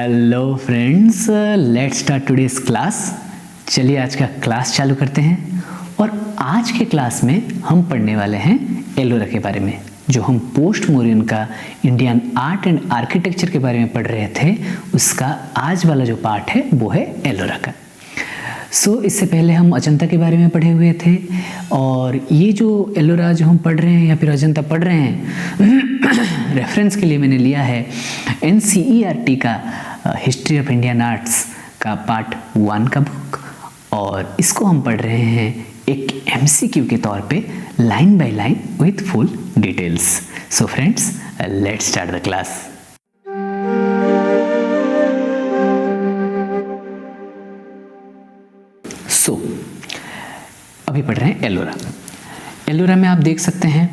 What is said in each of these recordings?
Hello friends, let's start today's class. चलिए आज का क्लास चालू करते हैं। और आज के क्लास में हम पढ़ने वाले हैं एलोरा के बारे में। जो हम पोस्ट मौर्यन का इंडियन आर्ट एंड आर्किटेक्चर के बारे में पढ़ रहे थे, उसका आज वाला जो पार्ट है वो है एलोरा का। इससे पहले हम अजंता के बारे में पढ़े हुए थे, और ये जो एलोरा जो हम पढ़ रहे हैं या फिर अजंता पढ़ रहे हैं रेफरेंस के लिए मैंने लिया है NCERT का हिस्ट्री ऑफ इंडियन आर्ट्स का पार्ट 1 का बुक, और इसको हम पढ़ रहे हैं एक MCQ के तौर पे line by line with full details. So friends, let's start the class. अभी पढ़ रहे हैं एलोरा। एलोरा में आप देख सकते हैं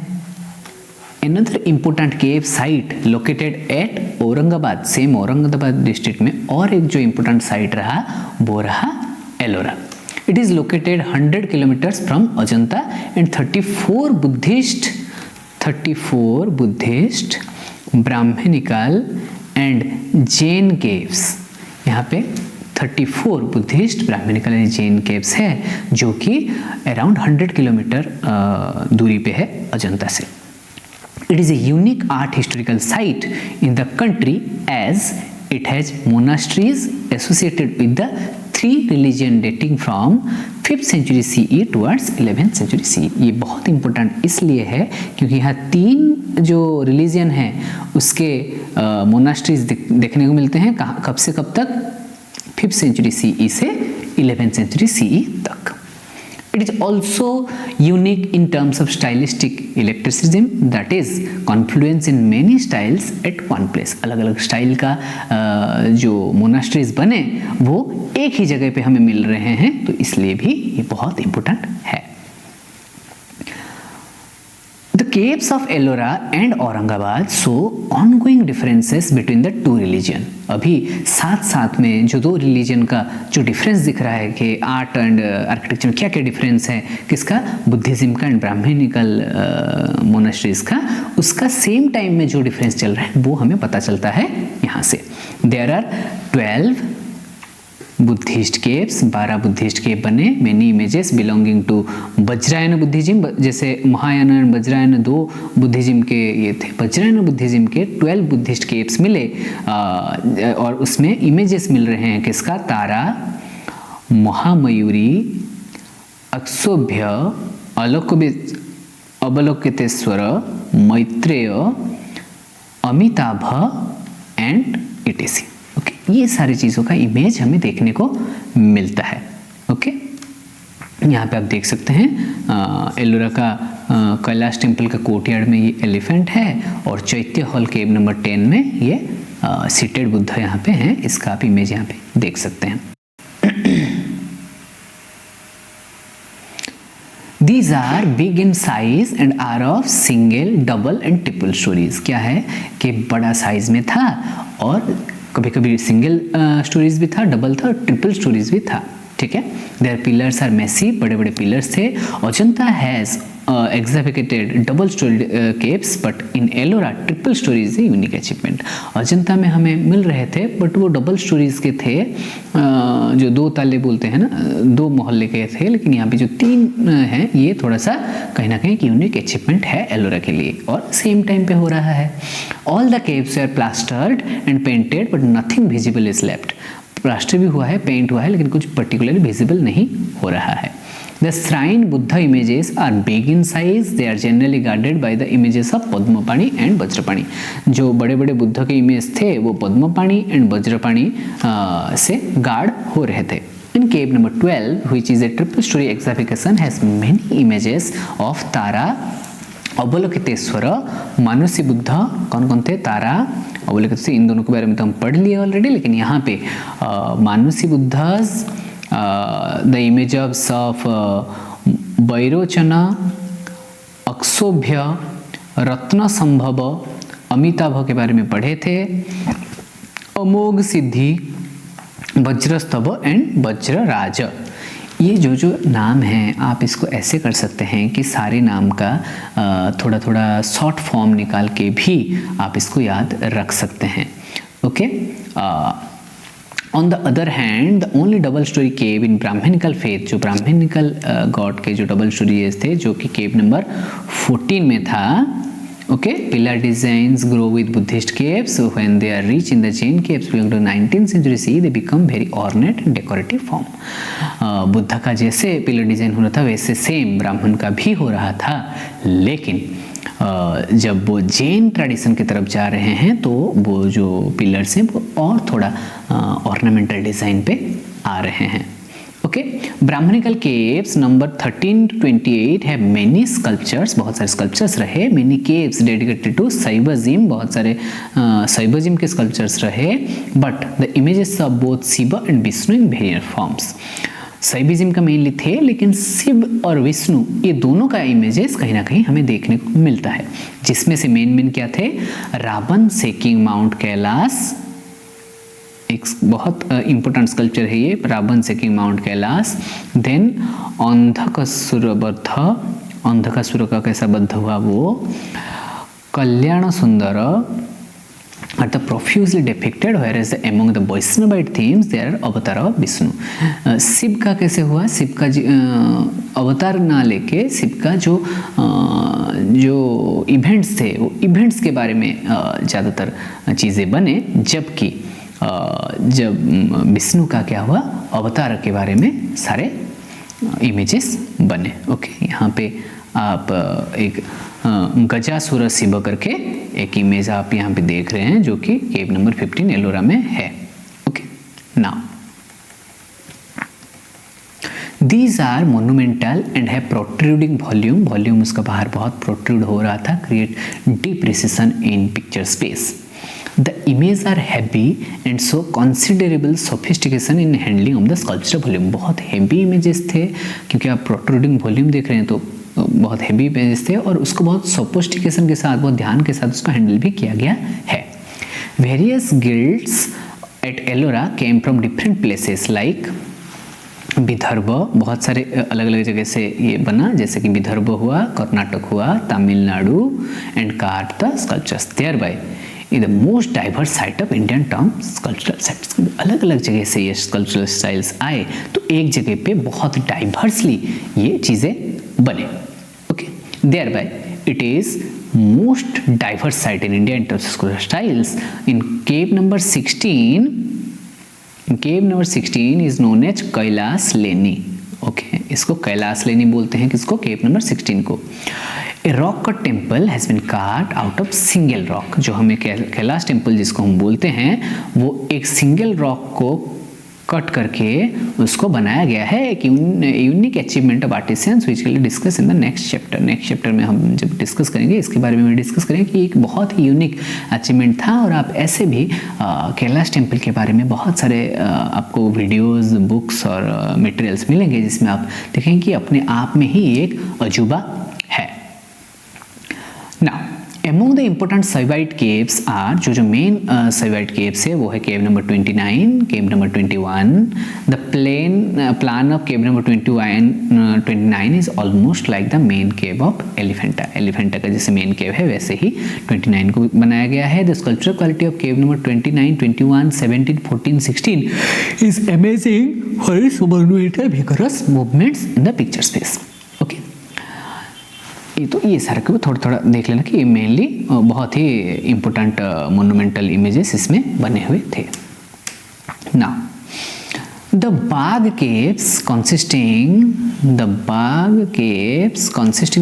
another important cave site located at Aurangabad, same Aurangabad district में और एक जो इम्पोर्टेंट साइट रहा वो रहा Ellora. It is located 100 kilometers from Ajanta and 34 Buddhist Brahmanical and Jain caves. यहाँ पे 34 Buddhist Brahmanical and Jain caves है, जो कि अराउंड 100 किलोमीटर दूरी पे है अजंता से। It is a unique art historical site in the country as it has monasteries associated with the 3 religion dating from 5th century CE towards 11th century CE। ये बहुत important इसलिए है क्योंकि यहाँ 3 जो रिलीजन हैं उसके मोनास्ट्रीज देखने को मिलते हैं। कब से कब तक? 5th century CE से 11th century CE तक। It is also unique in terms of stylistic eclecticism, that is confluence in many styles at one place। अलग अलग स्टाइल का जो मोनास्ट्रीज बने वो एक ही जगह पे हमें मिल रहे हैं, तो इसलिए भी ये बहुत इम्पोर्टेंट है। The caves of Ellora and Aurangabad show ongoing differences between the two religion। अभी साथ साथ में जो दो रिलीजन का जो डिफरेंस दिख रहा है कि आर्ट एंड आर्किटेक्चर में क्या क्या डिफरेंस है, किसका? बुद्धिज्म का एंड ब्राह्मणिकल मोनास्ट्रीज का, उसका सेम टाइम में जो डिफरेंस चल रहा है वो हमें पता चलता है यहाँ से। There are 12 Buddhist caves, 12 Buddhist cave बने। Many images belonging to Vajrayana Buddhism, जैसे महायान एंड वज्रायन 2 बुद्धिज्म के ये थे। वज्रायन बुद्धिज्म के 12 बुद्धिस्ट केव्स मिले, और उसमें इमेजेस मिल रहे हैं किसका? तारा, महामयूरी, अक्षोभ्य, अवलोकितेश्वर, मैत्रेय, अमिताभ एंड इटीसी। ये सारी चीज़ों का इमेज हमें देखने को मिलता है। ओके, यहाँ पे आप देख सकते हैं एलोरा का कैलाश टेम्पल का कोर्टयार्ड में ये एलिफेंट है, और चैत्य हॉल केव नंबर 10 में ये सीटेड बुद्ध यहाँ पे हैं। इसका आप इमेज यहाँ पे देख सकते हैं। These are big in size and are of single, double and triple stories। क्या है कि बड़ा साइज में था, और कभी कभी सिंगल स्टोरीज भी था, डबल था, ट्रिपल स्टोरीज भी था। ठीक है। देयर पिलर्स आर मैसी, बड़े बड़े पिलर्स थे। Ajanta has executed double storey caves but in Ellora triple stories a unique achievement. Ajanta में हमें मिल रहे थे बट वो डबल स्टोरीज के थे, जो 2 ताले बोलते हैं ना, 2 मोहल्ले के थे, लेकिन यहाँ पे जो 3 हैं ये थोड़ा सा कहीं ना कहीं यूनिक अचीवमेंट है एलोरा के लिए, और सेम टाइम पे हो रहा है। All the caves are plastered and painted but nothing visible is left. Plaster भी हुआ है, पेंट हुआ है, लेकिन कुछ पर्टिकुलरली विजिबल नहीं हो रहा है। The shrine Buddha images are big in size. They are generally guarded by the images of Padmapani and Vajrapani. जो बड़े बड़े बुद्ध के इमेज थे वो पद्मपाणि एंड वज्रपाणि से गार्ड हो रहे थे। In cave number 12, which is a triple story excavation, has many images of तारा, अवलोकितेश्वर, मानुषी बुद्ध। कौन कौन थे? तारा, अवलोकितेश्वर, इन दोनों के बारे में तो हम पढ़ लिए ऑलरेडी, लेकिन यहाँ पे मानुषी बुद्धस, the images of वैरोचन, अक्षोभ्य, रत्न संभव, अमिताभ के बारे में पढ़े थे। अमोघ सिद्धि, वज्रस्तभ एंड वज्रराज। ये जो नाम हैं आप इसको ऐसे कर सकते हैं कि सारे नाम का थोड़ा थोड़ा शॉर्ट फॉर्म निकाल के भी आप इसको याद रख सकते हैं। Okay, on the other hand the only double storey cave in Brahmanical faith, जो ब्राह्मणिकल गॉड के जो डबल स्टोरीज थे जो कि केव नंबर 14 में था. Okay, pillar designs grow with Buddhist caves. So when they are reached in the Jain caves belong to 19th century CE, they become very ornate and decorative form. Buddha का जैसे pillar design हो रहा था वैसे same ब्राह्मण का भी हो रहा था, लेकिन जब वो जैन ट्रेडिशन की तरफ जा रहे हैं तो वो जो पिलर्स हैं वो और थोड़ा ऑर्नामेंटल डिजाइन पे आ रहे हैं. Okay, Brahmanical caves number 13 to 28 है मेनी स्कल्पचर्स, बहुत सारे स्कल्पचर्स रहे. Many caves dedicated to Shaivism, बहुत सारे शैविज्म के स्कल्पचर्स रहे. But the images of both Shiva and Vishnu in various forms. Shaivism का मेनली थे, लेकिन शिव और विष्णु ये दोनों का इमेजेस कहीं ना कहीं हमें देखने को मिलता है, जिसमें से मेन क्या थे. रावण शेकिंग माउंट कैलाश, एक बहुत इंपॉर्टेंट स्कल्पचर है ये, Ravana shaking mount Kailash. Then Andhakasur बद्ध, अंधकासुर का कैसा बद्ध हुआ वो. कल्याण सुंदर are the profusely depicted, whereas among the Vaishnavite themes there are अवतार of विष्णु. शिव का कैसे हुआ, शिव का अवतार ना लेके शिव का जो इवेंट्स थे वो इवेंट्स के बारे में ज़्यादातर चीज़ें बने, जबकि जब विष्णु का क्या हुआ, अवतार के बारे में सारे इमेजेस बने. ओके, यहाँ पे आप एक गजासुर शिव करके एक इमेज आप यहाँ पे देख रहे हैं जो कि केव नंबर 15 एलोरा में है. Okay, now These are monumental and have protruding volume. Volume उसका बाहर बहुत protrude हो रहा था, create deep recession in picture space. The images are heavy and show considerable sophistication in handling of the sculpture volume. बहुत heavy images थे, क्योंकि आप protruding volume देख रहे हैं तो बहुत heavy images थे, और उसको बहुत sophistication के साथ, बहुत ध्यान के साथ उसको handle भी किया गया है. Various guilds at Ellora came from different places like Vidarbha, बहुत सारे अलग अलग जगह से ये बना, जैसे कि विदर्भ हुआ, कर्नाटक हुआ, Tamil Nadu, and card the sculptures there by in the most diverse site of Indian term sculptural sites. अलग अलग जगह से ये स्कल्पचरल स्टाइल्स आए तो एक जगह पे बहुत डाइवर्सली ये चीज़ें बने. Okay, there by it is most diverse site in India in terms of sculptural styles. In cave number 16, cave number 16 is known as Kailash Leni. Okay, इसको कैलाश लेनी बोलते हैं, किसको, केव नंबर 16 को. A rock cut temple has been carved out of single rock. जो हमें Kailash temple जिसको हम बोलते हैं वो एक सिंगल रॉक को कट करके उसको बनाया गया है. एक unique achievement of artisans which will discuss in the next chapter. Next chapter में हम जब डिस्कस करेंगे इसके बारे में डिस्कस करेंगे कि एक बहुत ही यूनिक अचीवमेंट था. और आप ऐसे भी कैलाश टेम्पल के बारे में बहुत सारे आपको वीडियोस, बुक्स और मटेरियल्स मिलेंगे जिसमें आप देखेंगे कि अपने आप में ही एक अजूबा है. Now Among the important Saivite caves are, जो मेन Saivite caves है वो है केव number 29, cave number 21. The plan of cave number 29 is almost like the main cave of Elephanta. Elephanta का जैसे मेन केव है वैसे ही 29 को बनाया गया है. The sculptural quality of cave number 29, 21, 17, 14, 16 is amazing for its monumental vigorous movements in the picture space. Okay. तो ये सारा को थोड़ा थोड़ा देख लेना कि ये मेनली बहुत ही इम्पोर्टेंट मोनूमेंटल इमेजेस इसमें बने हुए थे. Now the Bagh caves consisting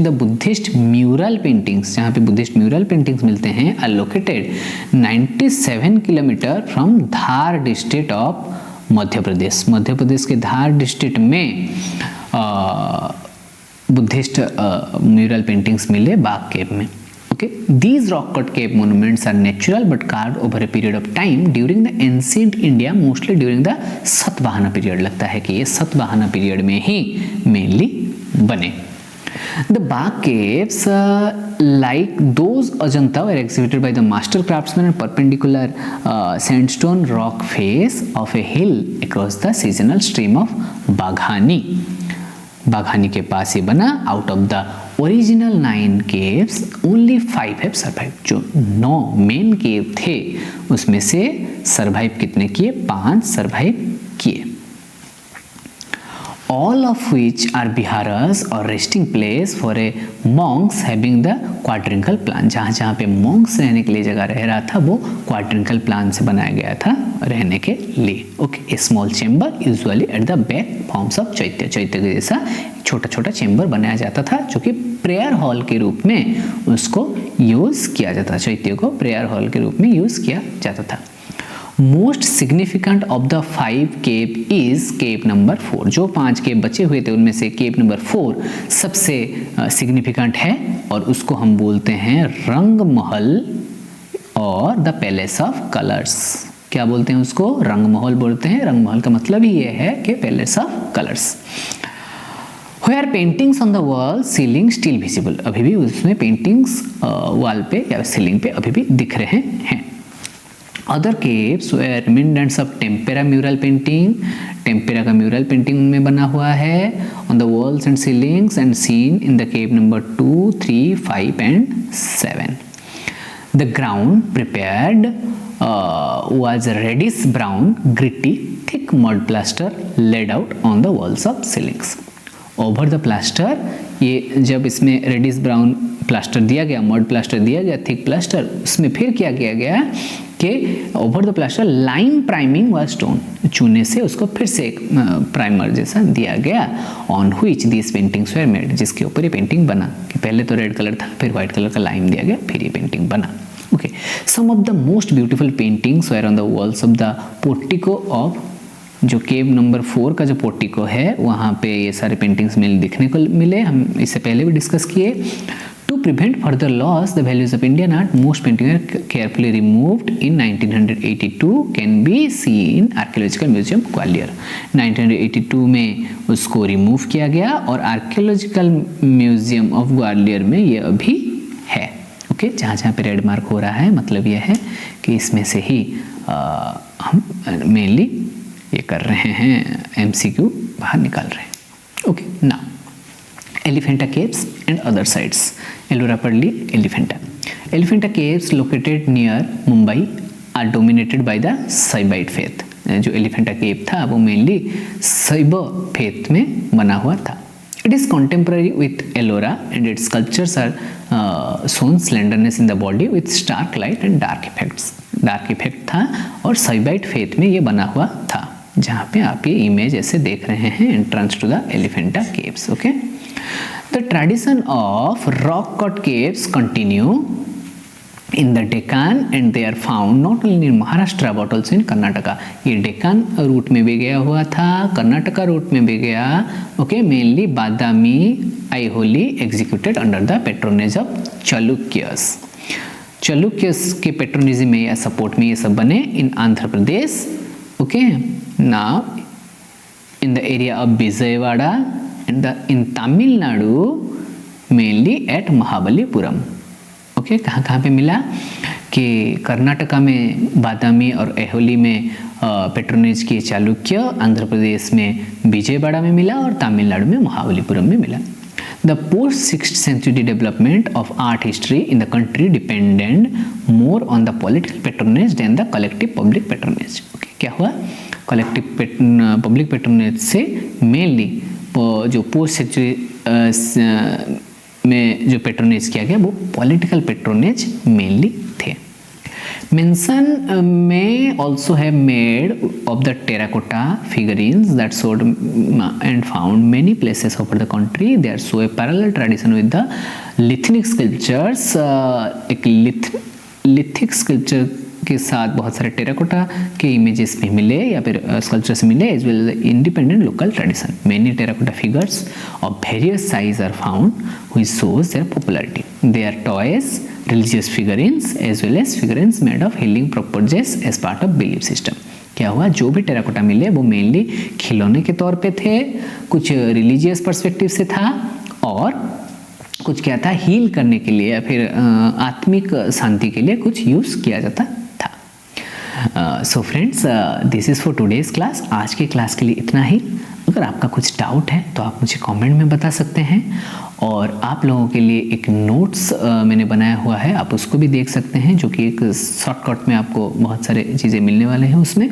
the Buddhist mural paintings, जहाँ पे बुद्धिस्ट म्यूरल पेंटिंग्स मिलते हैं, are located 97 kilometre from Dhar district of Madhya Pradesh. Madhya Pradesh के धार डिस्ट्रिक्ट में बुद्धिस्ट म्यूरल पेंटिंग्स मिले बाग केव में. Okay, these rock cut cave monuments are natural but carved over a period of time during the ancient India, mostly during the Satavahana period. लगता है कि ये Satavahana period में ही mainly बने. The Bagh caves like those Ajanta were executed by the master craftsman and perpendicular sandstone rock face of a hill across the seasonal stream of बाघानी. बाघानी के पास ये बना out of the original 9 caves only 5 have survive. जो 9 main केव थे उसमें से survive कितने किए? 5 survive किए। All of which are viharas or resting place for a monks having the quadrangle plan। जहाँ पे monks रहने के लिए जगह रह रहा था वो quadrangle plan से बनाया गया था रहने के लिए। Okay, a small chamber usually at the back forms of चैत्य। चैत्य के जैसा छोटा छोटा चैम्बर बनाया जाता था जो कि प्रेयर हॉल के रूप में उसको यूज किया जाता था। चैत्य को प्रेयर हॉल के रूप में यूज किया जाता था। Most significant of the 5 cave is cave number 4। जो 5 केव बचे हुए थे उनमें से केव नंबर 4 सबसे सिग्निफिकेंट है और उसको हम बोलते हैं रंग महल और द पैलेस ऑफ कलर्स। क्या बोलते हैं उसको? रंग महल बोलते हैं। रंग महल का मतलब ही ये है कि palace of colours. Where paintings on the wall, ceiling still visible। अभी भी उसमें पेंटिंग्स वॉल पे या सीलिंग पे अभी भी दिख रहे हैं। Other caves were remnants of tempera mural painting। Tempera का म्यूरल पेंटिंग में बना हुआ है on the walls and ceilings and seen in the cave number 2, 3, 5 and 7। The ground prepared was reddish brown, gritty, thick mud plaster laid out on the walls of ceilings। Over the plaster, ये जब इसमें reddish brown plaster दिया गया, mud plaster दिया गया, thick plaster, उसमें फिर क्या किया गया कि over the plaster lime priming was done. चूने से उसको फिर से एक प्राइमर जैसा दिया गया। On which this paintings were made, जिसके ऊपर ये पेंटिंग बना। कि पहले तो रेड कलर था, फिर व्हाइट कलर का लाइम दिया गया, फिर ये पेंटिंग बना। Okay, some of the most beautiful paintings were on the walls of the portico of. जो केव नंबर 4 का जो पोर्टिको है वहाँ पे ये सारे पेंटिंग्स दिखने को मिले। हम इससे पहले भी डिस्कस किए। To prevent further loss the values of Indian art, most painting are carefully removed in 1982 can be seen archaeological museum Gwalior. 1982 में उसको रिमूव किया गया और आर्कियोलॉजिकल म्यूजियम ऑफ ग्वालियर में ये अभी है। ओके, जहाँ जहाँ पे रेड मार्क हो रहा है मतलब यह है कि इसमें से ही हम मेनली ये कर रहे हैं, MCQ बाहर निकाल रहे हैं। Okay, now Elephanta caves and other sites. Ellora पढ़ ली, Elephanta. Elephanta caves located near Mumbai are dominated by the Shaivite faith. जो एलिफेंटा केव था वो मेनली शैव फेथ में बना हुआ था। It is contemporary with Ellora and its sculptures are shown slenderness in the body with stark light and dark effects। Dark effect था और साइबाइट फेथ में ये बना हुआ था, जहाँ पे आप ये इमेज ऐसे देख रहे हैं, entrance to the Elephanta caves. Okay, the tradition of rock cut caves continue in the Deccan and they are found not only in Maharashtra but also in Karnataka. ये डेकान रूट में भी गया हुआ था, कर्नाटका रूट में भी गया। Okay, mainly Badami Aihole executed under the patronage of Chalukyas. Chalukyas के पेट्रोनिज्म में या सपोर्ट में ये सब बने in Andhra Pradesh. Okay, now in the area of Vijayawada and in Tamil Nadu mainly at Mahabalipuram. Okay, कहाँ पे मिला कि कर्नाटका में बादामी और ऐहोली में पेट्रोनेज किए चालुक्य, आंध्र प्रदेश में विजयवाड़ा में मिला और तमिलनाडु में महाबलीपुरम में मिला। The post-6th century development of art history in the country depended more on the political patronage than the collective public patronage। Okay, क्या हुआ? collective public patronage से mainly जो post-century में जो पेट्रोनेज किया गया वो पॉलिटिकल पेट्रोनेज मेनली थे। Mention may also have made of the terracotta figurines that sold and found many places over the country। They show a parallel tradition with the lithic sculptures। एक lithic sculpture के साथ बहुत सारे terracotta के images भी मिले या फिर स्कल्पचर्स मिले, as well as independent local tradition. Many terracotta figures of various size are found which shows their popularity. They are toys, religious figurines as well as figurines made of healing purposes as part of belief system। क्या हुआ? जो भी terracotta मिले वो mainly खिलौने के तौर पे थे, कुछ रिलीजियस पर्सपेक्टिव से था और कुछ क्या था, हील करने के लिए या फिर आत्मिक शांति के लिए कुछ यूज किया जाता था। So friends, this is for today's class. आज के क्लास के लिए इतना ही। अगर आपका कुछ डाउट है तो आप मुझे कमेंट में बता सकते हैं, और आप लोगों के लिए एक नोट्स मैंने बनाया हुआ है, आप उसको भी देख सकते हैं, जो कि एक शॉर्टकट में आपको बहुत सारे चीज़ें मिलने वाले हैं उसमें,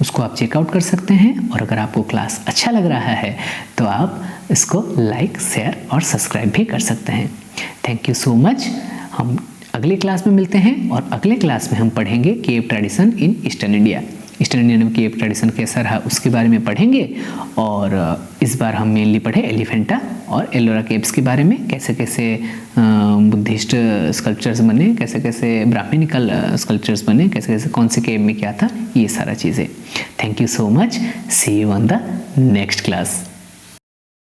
उसको आप चेकआउट कर सकते हैं। और अगर आपको क्लास अच्छा लग रहा है तो आप इसको लाइक, शेयर और सब्सक्राइब भी कर सकते हैं। Thank you so much. हम अगली क्लास में मिलते हैं, और अगले क्लास में हम पढ़ेंगे cave tradition in eastern India. Eastern India में केव ट्रेडिशन कैसा रहा उसके बारे में पढ़ेंगे, और इस बार हम मेनली पढ़े एलिफेंटा और एलोरा केव्स के बारे में, कैसे कैसे बुद्धिस्ट स्कल्पचर्स बने, कैसे कैसे ब्राह्मणिकल स्कल्पचर्स बने, कैसे कैसे कौन से केव में क्या था, ये सारा चीज़ें। Thank you so much. See you on the next class.